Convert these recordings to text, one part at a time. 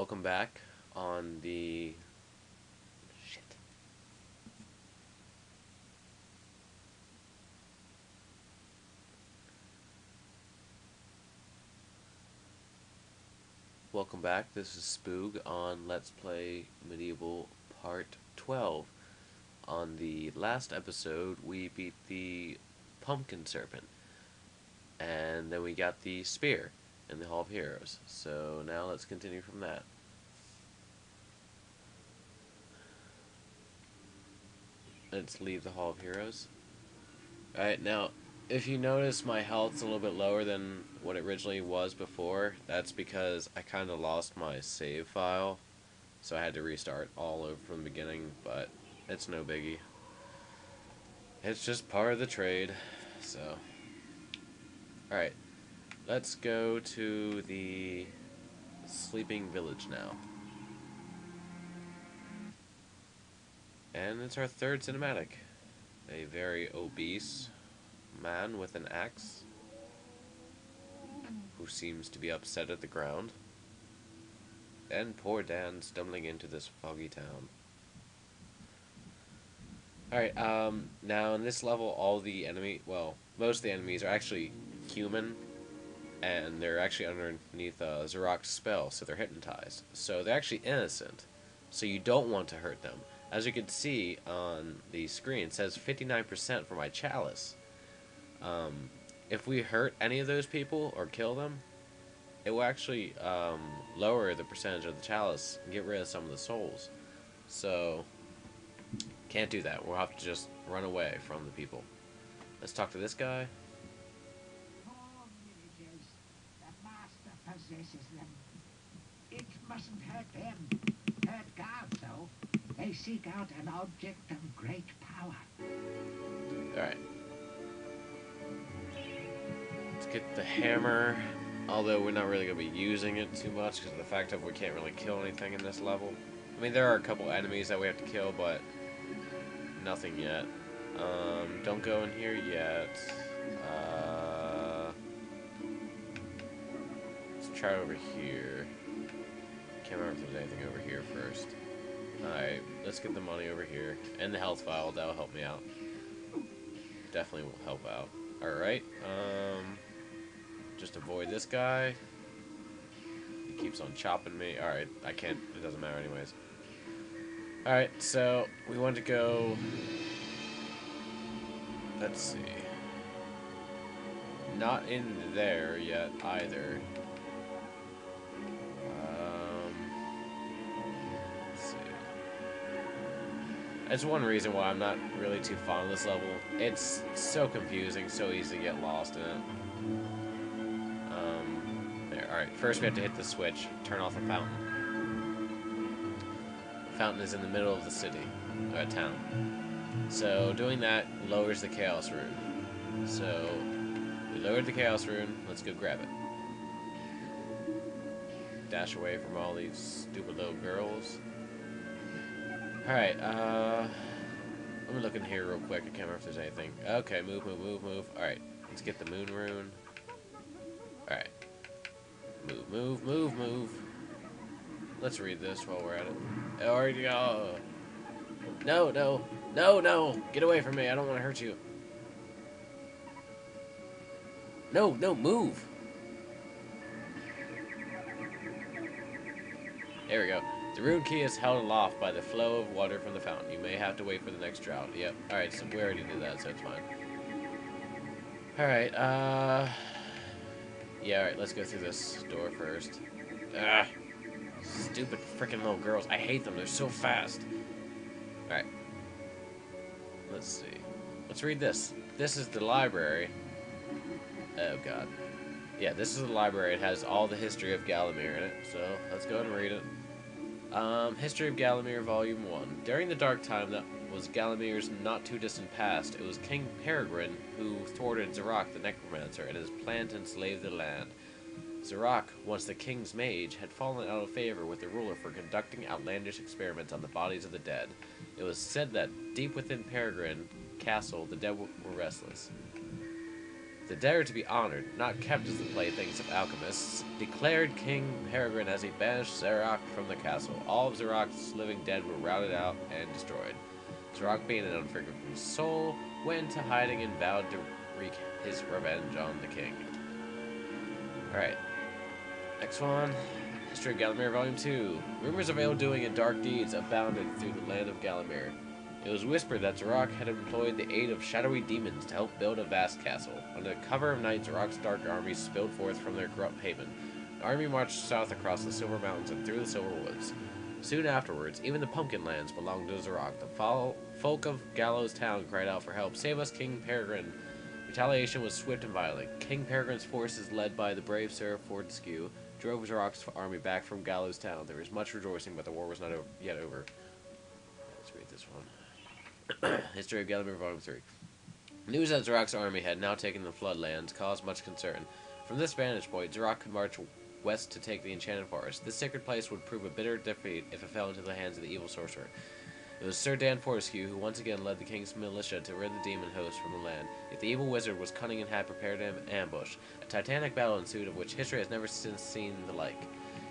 welcome back on the shit. Welcome back. This is Spoog on Let's Play Medieval Part 12. On the last episode, we beat the pumpkin serpent, and then we got the spear in the Hall of Heroes. So now let's continue from that. Let's leave the Hall of Heroes. Alright, now, if you notice my health's a little bit lower than what it originally was before, that's because I kind of lost my save file, so I had to restart all over from the beginning, but it's no biggie. It's just part of the trade, so... Alright, let's go to the sleeping village now. And it's our third cinematic. A very obese man with an axe who seems to be upset at the ground. And poor Dan stumbling into this foggy town. Alright, now in this level all the most of the enemies are actually human, and they're actually underneath Zarok's spell, so they're hypnotized. So they're actually innocent, so you don't want to hurt them. As you can see on the screen, it says 59% for my chalice. If we hurt any of those people or kill them, it will actually lower the percentage of the chalice and get rid of some of the souls. So, can't do that. We'll have to just run away from the people. Let's talk to this guy. Poor villagers. The master possesses them. It mustn't hurt them. Hurt guards, though. They seek out an object of great power. Alright. Let's get the hammer. Although we're not really going to be using it too much because of the fact that we can't really kill anything in this level. I mean, there are a couple enemies that we have to kill, but nothing yet. Don't go in here yet. Let's try over here. Can't remember if there's anything over here first. Alright, let's get the money over here. And the health file, that'll help me out. Definitely will help out. Alright, just avoid this guy. He keeps on chopping me. Alright, I can't, it doesn't matter anyways. Alright, so we want to go, let's see. Not in there yet either. Let's see. That's one reason why I'm not really too fond of this level. It's so confusing, so easy to get lost in it. Alright, first we have to hit the switch, turn off the fountain. The fountain is in the middle of the city, or town. So doing that lowers the chaos rune. So we lowered the chaos rune, let's go grab it. Dash away from all these stupid little girls. Alright, let me look in here real quick, I can't remember if there's anything. Okay, move. Alright, let's get the moon rune. Alright. Move. Let's read this while we're at it. Already go. No. Get away from me. I don't want to hurt you. No, move. There we go. The rune key is held aloft by the flow of water from the fountain. You may have to wait for the next drought. Yep. Alright, so we already did that, so it's fine. Alright, yeah, alright, let's go through this door first. Ah! Stupid freaking little girls. I hate them. They're so fast. Alright. Let's see. Let's read this. This is the library. Oh, God. Yeah, this is the library. It has all the history of Galamir in it, so let's go ahead and read it. History of Galamir, Volume 1. During the dark time that was Galamir's not-too-distant past, it was King Peregrine who thwarted Zarok the Necromancer and his plan to enslave the land. Zarok, once the king's mage, had fallen out of favor with the ruler for conducting outlandish experiments on the bodies of the dead. It was said that deep within Peregrine Castle, the dead were restless. The dead are to be honored, not kept as the playthings of alchemists, declared King Peregrine as he banished Zarok from the castle. All of Zarok's living dead were routed out and destroyed. Zarok, being an unforgiving soul, went into hiding and vowed to wreak his revenge on the king. Alright. Next one. History of Gallowmere, Volume 2. Rumors of ill-doing and dark deeds abounded through the land of Gallowmere. It was whispered that Zarok had employed the aid of shadowy demons to help build a vast castle. Under the cover of night, Zarok's dark armies spilled forth from their corrupt haven. The army marched south across the Silver Mountains and through the Silver Woods. Soon afterwards, even the Pumpkin Lands belonged to Zarok. The folk of Gallows Town cried out for help. Save us, King Peregrine. Retaliation was swift and violent. King Peregrine's forces, led by the brave Sir Fortescue, drove Zarok's army back from Gallows Town. There was much rejoicing, but the war was not yet over. Let's read this one. History of Gallowmere, Volume 3. News that Zarok's army had now taken the Floodlands caused much concern. From this vantage point, Zarok could march west to take the Enchanted Forest. This sacred place would prove a bitter defeat if it fell into the hands of the evil sorcerer. It was Sir Dan Fortescue who once again led the king's militia to rid the demon host from the land. Yet the evil wizard was cunning and had prepared an ambush. A titanic battle ensued of which history has never since seen the like.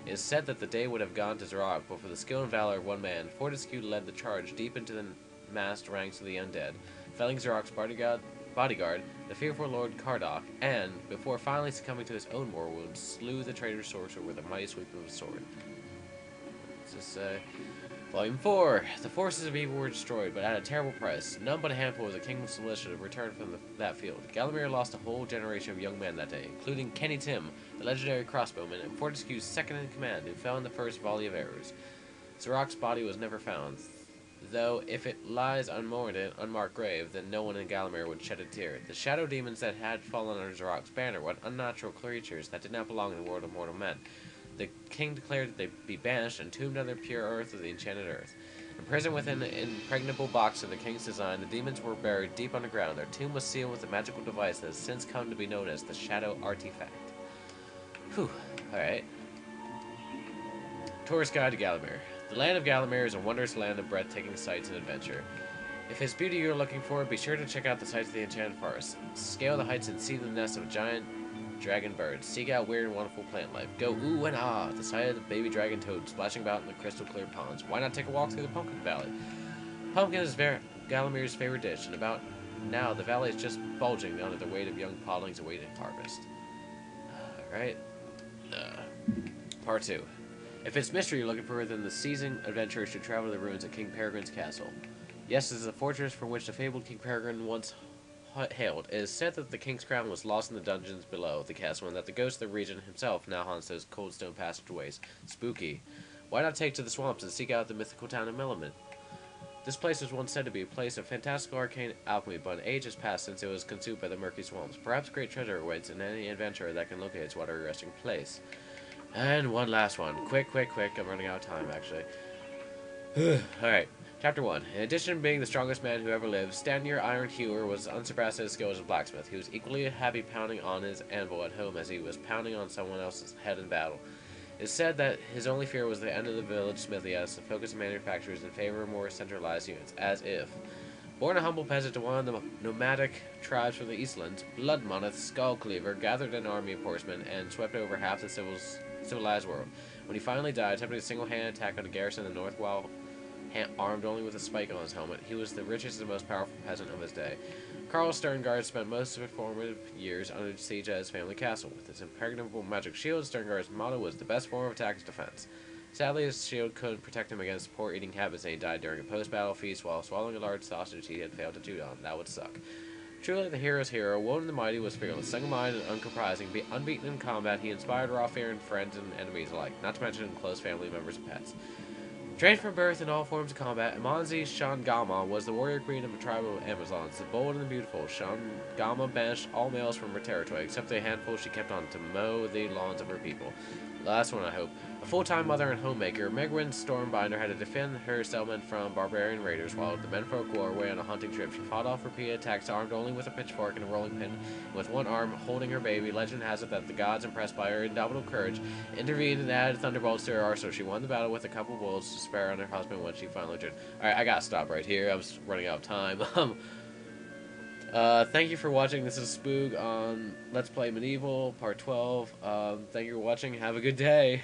It is said that the day would have gone to Zarok, but for the skill and valor of one man, Fortescue led the charge deep into the massed ranks of the undead, felling Zarok's bodyguard, the fearful Lord Cardok, and, before finally succumbing to his own war wounds, slew the traitor sorcerer with a mighty sweep of his sword. Volume 4. The forces of evil were destroyed, but at a terrible price. None but a handful of the king's militia returned from that field. Gallowmere lost a whole generation of young men that day, including Kenny Tim, the legendary crossbowman, and Fortescue's second-in-command, who fell in the first volley of arrows. Zarok's body was never found, though if it lies unmourned in an unmarked grave, then no one in Gallowmere would shed a tear. The shadow demons that had fallen under Zarok's banner were unnatural creatures that did not belong in the world of mortal men. The king declared that they be banished and entombed under the pure earth of the enchanted earth. Imprisoned within an impregnable box of the king's design, the demons were buried deep underground. Their tomb was sealed with a magical device that has since come to be known as the Shadow Artifact. Whew. Alright. Tourist Guide to Gallowmere. The land of Gallowmere is a wondrous land of breathtaking sights and adventure. If it's beauty you're looking for, be sure to check out the sights of the Enchanted Forest. Scale the heights and see the nests of giant dragon birds. Seek out weird and wonderful plant life. Go ooh and ah at the sight of the baby dragon toad splashing about in the crystal clear ponds. Why not take a walk through the Pumpkin Valley? Pumpkin is Gallomere's favorite dish, and about now the valley is just bulging under the weight of young podlings awaiting harvest. Alright. Part 2. If it's mystery you're looking for, then the seasoned adventurer should travel to the ruins of King Peregrine's castle. Yes, this is a fortress from which the fabled King Peregrine once hailed. It is said that the king's crown was lost in the dungeons below the castle, and that the ghost of the regent himself now haunts those cold stone passageways. Spooky. Why not take to the swamps and seek out the mythical town of Milliman? This place was once said to be a place of fantastical arcane alchemy, but an age has passed since it was consumed by the murky swamps. Perhaps great treasure awaits in any adventurer that can locate its watery resting place. And one last one. Quick. I'm running out of time, actually. Alright. Chapter 1. In addition to being the strongest man who ever lived, Stannier Iron Hewer was unsurpassed in his skill as a blacksmith. He was equally happy pounding on his anvil at home as he was pounding on someone else's head in battle. It is said that his only fear was the end of the village smithy as the focus of manufacturers in favor of more centralized units, as if. Born a humble peasant to one of the nomadic tribes from the Eastlands, Blood Moneth Skullcleaver gathered an army of horsemen and swept over half the civilized world. When he finally died, attempting a single-handed attack on a garrison in the north while armed only with a spike on his helmet, he was the richest and most powerful peasant of his day. Karl Sterngard spent most of his formative years under siege at his family castle. With his impregnable magic shield, Sterngard's motto was the best form of attack is defense. Sadly, his shield couldn't protect him against poor eating habits, and he died during a post-battle feast while swallowing a large sausage he had failed to chew on. That would suck. Truly the hero's hero, Woden the Mighty was fearless, single-minded and uncompromising. Unbeaten in combat, he inspired raw fear in friends and enemies alike, not to mention close family members and pets. Trained from birth in all forms of combat, Amanzi Shangama was the warrior queen of a tribe of Amazons. The bold and the beautiful, Shangama banished all males from her territory, except the handful she kept on to mow the lawns of her people. Last one, I hope. A full-time mother and homemaker, Megwin Stormbinder had to defend her settlement from barbarian raiders while the menfolk were away on a hunting trip. She fought off repeated attacks armed only with a pitchfork and a rolling pin. With one arm holding her baby, legend has it that the gods, impressed by her indomitable courage, intervened and added thunderbolts to her arsenal. She won the battle with a couple bullets to spare on her husband when she finally returned. Alright, I gotta stop right here. I was running out of time. Thank you for watching. This is Spoog on Let's Play Medieval, Part 12. Thank you for watching. Have a good day.